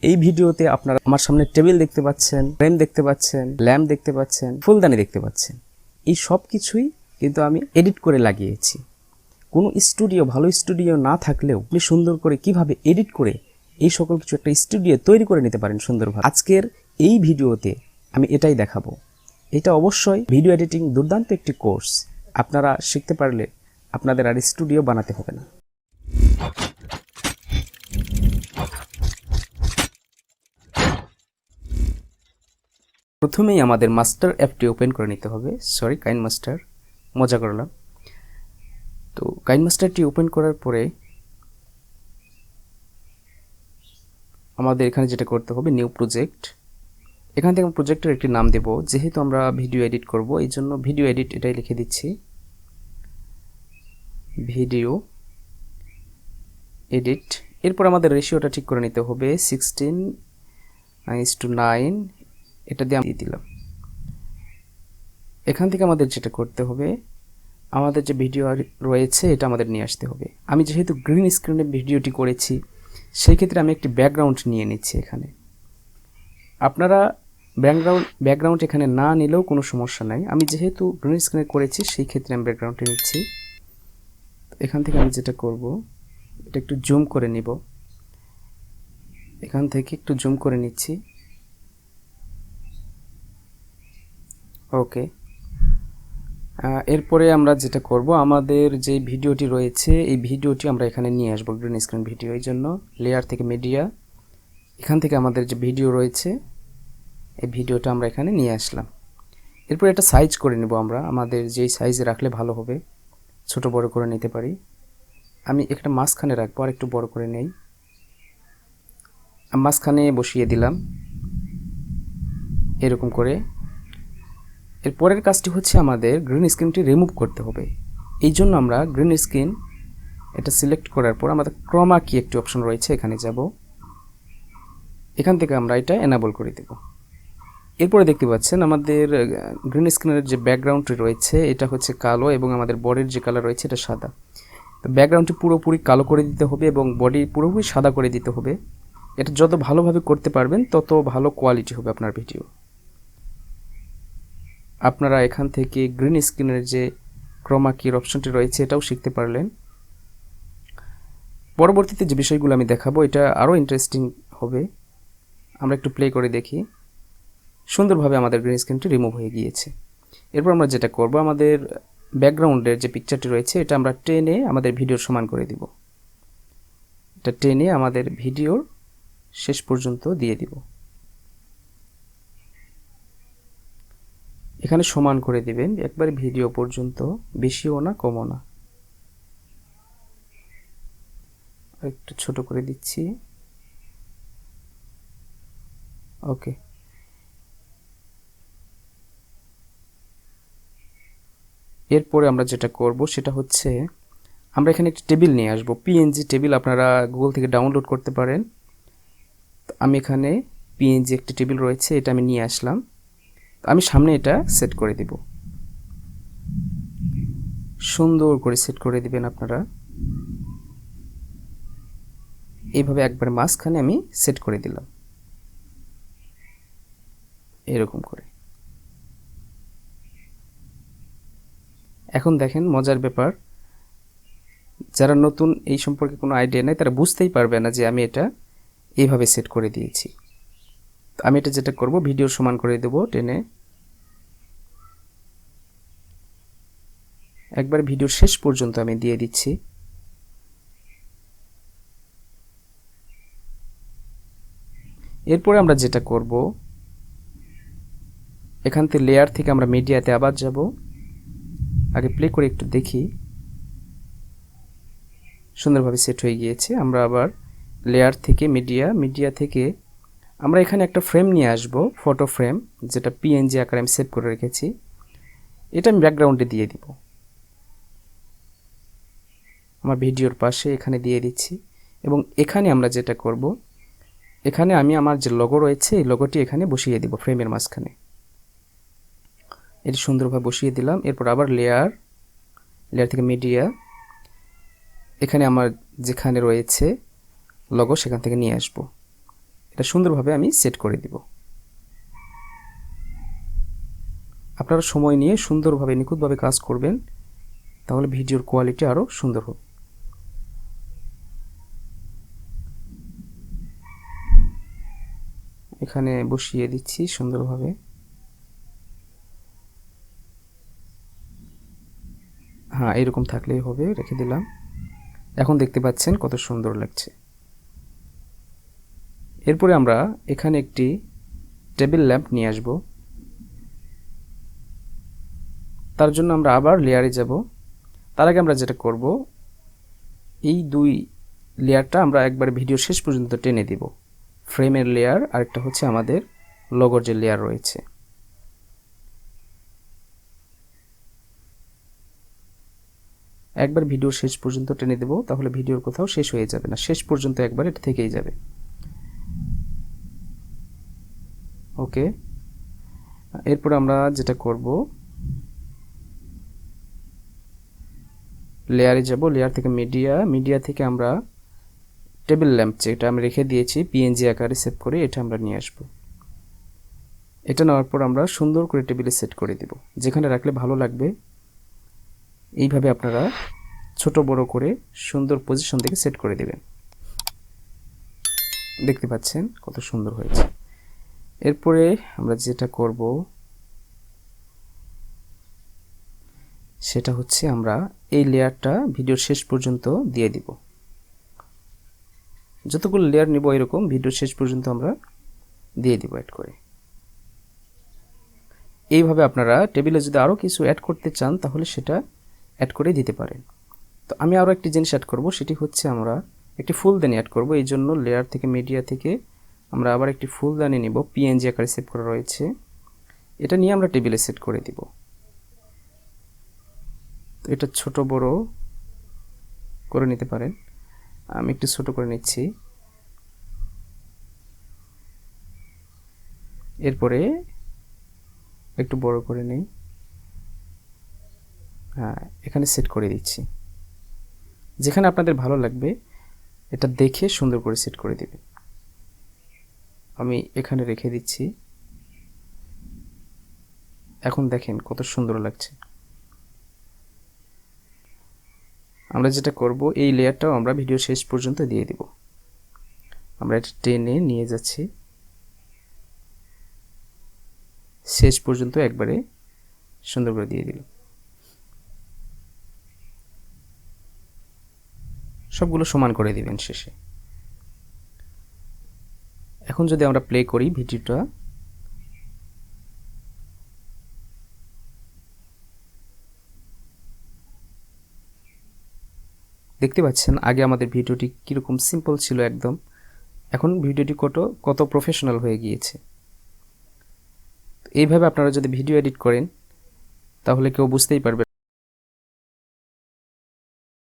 এই ভিডিওতে আপনারা আমার সামনে টেবিল দেখতে পাচ্ছেন, ফ্রেম দেখতে পাচ্ছেন, ল্যাম্প দেখতে পাচ্ছেন, ফুলদানি দেখতে পাচ্ছেন। এই সব কিছুই কিন্তু আমি এডিট করে লাগিয়েছি। কোনো স্টুডিও, ভালো স্টুডিও না থাকলেও আপনি সুন্দর করে কিভাবে এডিট করে এই সকল কিছু একটা স্টুডিও তৈরি করে নিতে পারেন সুন্দরভাবে। আজকের এই ভিডিওতে আমি এটাই দেখাবো। এটা অবশ্যই ভিডিও এডিটিং দুর্দান্ত একটি কোর্স। আপনারা শিখতে পারলে আপনাদের আর স্টুডিও বানাতে হবে না। প্রথমেই আমাদের মাস্টার অ্যাপটি ওপেন করে নিতে হবে। কাইনমাস্টার, মজা করলাম। তো কাইনমাস্টারটি ওপেন করার পরে আমাদের এখানে যেটা করতে হবে, নিউ প্রজেক্ট। এখান থেকে প্রজেক্টের একটি নাম দেব। যেহেতু আমরা ভিডিও এডিট করব, এই জন্য ভিডিও এডিট এটাই লিখে দিচ্ছি, ভিডিও এডিট। এরপর আমাদের রেশিওটা ঠিক করে নিতে হবে, 16:9 এটা দিয়ে আমি দিলাম। এখান থেকে আমাদের যেটা করতে হবে, আমাদের যে ভিডিও রয়েছে এটা আমাদের নিয়ে আসতে হবে। আমি যেহেতু গ্রিন স্ক্রিনে ভিডিওটি করেছি, সেই ক্ষেত্রে আমি একটি ব্যাকগ্রাউন্ড নিয়ে নিচ্ছি এখানে। আপনারা ব্যাকগ্রাউন্ড এখানে না নিলেও কোনো সমস্যা নাই। আমি যেহেতু গ্রিন স্ক্রিনে করেছি, সেই ক্ষেত্রে আমি ব্যাকগ্রাউন্ডটি নিচ্ছি। এখান থেকে আমি যেটা করব, এটা একটু জুম করে নিব। এখান থেকে একটু জুম করে নিচ্ছি। ওকে। এরপরে আমরা যেটা করব, আমাদের যে ভিডিওটি রয়েছে এই ভিডিওটি আমরা এখানে নিয়ে আসবো, গ্রিন স্ক্রিন ভিডিও। এই জন্য লেয়ার থেকে মিডিয়া, এখান থেকে আমাদের যে ভিডিও রয়েছে এই ভিডিওটা আমরা এখানে নিয়ে আসলাম। এরপর এটা সাইজ করে নেব আমরা, আমাদের যেই সাইজে রাখলে ভালো হবে। ছোট বড় করে নিতে পারি। আমি একটা মাঝখানে রাখবো, আর একটু বড় করে নেই। মাঝখানে বসিয়ে দিলাম এরকম করে। এর পরের কাজটি হচ্ছে আমাদের গ্রিন স্ক্রিনটি রিমুভ করতে হবে। এই জন্য আমরা গ্রিন স্ক্রিন এটা সিলেক্ট করার পর আমাদের ক্রোমা কি একটি অপশন রয়েছে, এখানে যাব। এখান থেকে আমরা এটা এনাবল করে দেব। এরপরে দেখতে পাচ্ছেন আমাদের গ্রিন স্ক্রিনের যে ব্যাকগ্রাউন্ডটি রয়েছে এটা হচ্ছে কালো, এবং আমাদের বডির যে কালার রয়েছে এটা সাদা। তো ব্যাকগ্রাউন্ডটি পুরোপুরি কালো করে দিতে হবে এবং বডি পুরোপুরি সাদা করে দিতে হবে। এটা যত ভালোভাবে করতে পারবেন তত ভালো কোয়ালিটি হবে আপনার ভিডিও। আপনারা এখান থেকে গ্রিন স্ক্রিনের যে ক্রোমা কির অপশনটি রয়েছে এটাও শিখতে পারলেন। পরবর্তীতে যে বিষয়গুলো আমি দেখাবো এটা আরও ইন্টারেস্টিং হবে। আমরা একটু প্লে করে দেখি। সুন্দরভাবে আমাদের গ্রিন স্ক্রিনটি রিমুভ হয়ে গিয়েছে। এরপর আমরা যেটা করব, আমাদের ব্যাকগ্রাউন্ডের যে পিকচারটি রয়েছে এটা আমরা টেনে আমাদের ভিডিওর সমান করে দিব। এটা টেনে আমাদের ভিডিওর শেষ পর্যন্ত দিয়ে দিব। এখানে সমান করে দিবেন একবারে ভিডিও পর্যন্ত, বেশিও না কমও না। একটু ছোট করে দিচ্ছি। ওকে। এরপরে আমরা যেটা করব সেটা হচ্ছে আমরা এখানে একটি টেবিল নিয়ে আসব। পিএনজি টেবিল আপনারা গুগল থেকে ডাউনলোড করতে পারেন। আমি এখানে পিএনজি একটি টেবিল রয়েছে, এটা আমি নিয়ে আসলাম। আমি সামনে এটা সেট করে দিব। সুন্দর করে সেট করে দিবেন আপনারা। এইভাবে একবার মাঝখানে আমি সেট করে দিলাম এরকম করে। এখন দেখেন মজার ব্যাপার, যারা নতুন এই সম্পর্কে কোনো আইডিয়া নেই তারা বুঝতেই পারবে না যে আমি এটা এইভাবে সেট করে দিয়েছি। আমি এটা যেটা করব, ভিডিও সমান করে দেব টেনে। একবার ভিডিওর শেষ পর্যন্ত আমি দিয়ে দিচ্ছি। এরপরে আমরা যেটা করব, এখান থেকে লেয়ার থেকে আমরা মিডিয়াতে আবার যাব। আগে প্লে করে একটু দেখি। সুন্দরভাবে সেট হয়ে গিয়েছে। আমরা আবার লেয়ার থেকে মিডিয়া থেকে আমরা এখানে একটা ফ্রেম নিয়ে আসব, ফটো ফ্রেম, যেটা পিএনজি আকারে আমি সেভ করে রেখেছি। এটা আমি ব্যাকগ্রাউন্ডে দিয়ে দিব, আমার ভিডিওর পাশে এখানে দিয়ে দিচ্ছি। এবং এখানে আমরা যেটা করব, এখানে আমি আমার যে লোগো রয়েছে এই লোগোটি এখানে বসিয়ে দিব ফ্রেমের মাঝখানে। এটি সুন্দরভাবে বসিয়ে দিলাম। এরপর আবার লেয়ার থেকে মিডিয়া, এখানে আমার যেখানে রয়েছে লোগো সেখান থেকে নিয়ে আসব। এটা এটা সুন্দরভাবে আমি সেট করে দিব। আপনারা সময় নিয়ে সুন্দরভাবে নিখুঁতভাবে কাজ করবেন, তাহলে ভিডিওর কোয়ালিটি আরও সুন্দর হবে। এখানে বসিয়ে দিচ্ছি সুন্দরভাবে। হ্যাঁ, এরকম থাকলেই হবে, রেখে দিলাম। এখন দেখতে পাচ্ছেন কত সুন্দর লাগছে। এরপরে আমরা এখানে একটি টেবিল ল্যাম্প নিয়ে আসব। তার জন্য আমরা আবার লেয়ারে যাব। তার আগে আমরা যেটা করব, এই দুই লেয়ারটা আমরা একবার ভিডিও শেষ পর্যন্ত টেনে দিব। ফ্রেমের লেয়ার আর একটা হচ্ছে আমাদের লোগোর যে লেয়ার রয়েছে। একবার ভিডিও শেষ পর্যন্ত টেনে দেব, তাহলে ভিডিওর কোথাও শেষ হয়ে যাবে না, শেষ পর্যন্ত একবার এটা থেকেই যাবে। ওকে, এরপর আমরা যেটা করব, লেয়ারে যাব। লেয়ার থেকে মিডিয়া থেকে আমরা টেবিল ল্যাম্প যেটা আমি রেখে দিয়েছি পিএনজি আকারে সেভ করে, এটা আমরা নিয়ে আসব। এটা নেওয়ার পর আমরা সুন্দর করে টেবিলে সেট করে দিব, যেখানে রাখলে ভালো লাগবে। এইভাবে আপনারা ছোট বড় করে সুন্দর পজিশন থেকে সেট করে দিবেন। দেখতে পাচ্ছেন কত সুন্দর হয়েছে। এরপরে আমরা যেটা করব সেটা হচ্ছে আমরা এই লেয়ারটা ভিডিওর শেষ পর্যন্ত দিয়ে দিব। যতগুলো লেয়ার নিব এরকম ভিডিওর শেষ পর্যন্ত আমরা দিয়ে দিব অ্যাড করে। এইভাবে আপনারা টেবিলে যদি আরও কিছু অ্যাড করতে চান তাহলে সেটা অ্যাড করে দিতে পারেন। তো আমি আরও একটি জিনিস অ্যাড করব, সেটি হচ্ছে আমরা একটি ফুলদানি অ্যাড করব। এই জন্য লেয়ার থেকে মিডিয়া থেকে আমরা আবার একটি ফুলদানি নিব, পিএনজি আকারে সেভ করা রয়েছে। এটা নিয়ে আমরা টেবিলে সেট করে দিব। তো এটা ছোট বড় করে নিতে পারেন, আমি একটু ছোট করে নিচ্ছি। এরপরে একটু বড় করে নেই। হ্যাঁ, এখানে সেট করে দিচ্ছি। যেখানে আপনাদের ভালো লাগবে এটা দেখে সুন্দর করে সেট করে দিবেন। আমি এখানে রেখে দিচ্ছি। এখন দেখেন কত সুন্দর লাগছে। আমরা যেটা করব, এই লেয়ারটাও আমরা ভিডিও শেষ পর্যন্ত দিয়ে দিব। আমরা এটা টেনে নিয়ে যাচ্ছি শেষ পর্যন্ত, একবারে সুন্দর করে দিয়ে দিল। সবগুলো সমান করে দিবেন শেষে। এখন যদি আমরা প্লে করি ভিডিওটা, দেখতে পাচ্ছেন আগে আমাদের ভিডিওটি কীরকম সিম্পল ছিল একদম, এখন ভিডিওটি কত প্রফেশনাল হয়ে গিয়েছে। এইভাবে আপনারা যদি ভিডিও এডিট করেন তাহলে কেউ বুঝতেই পারবে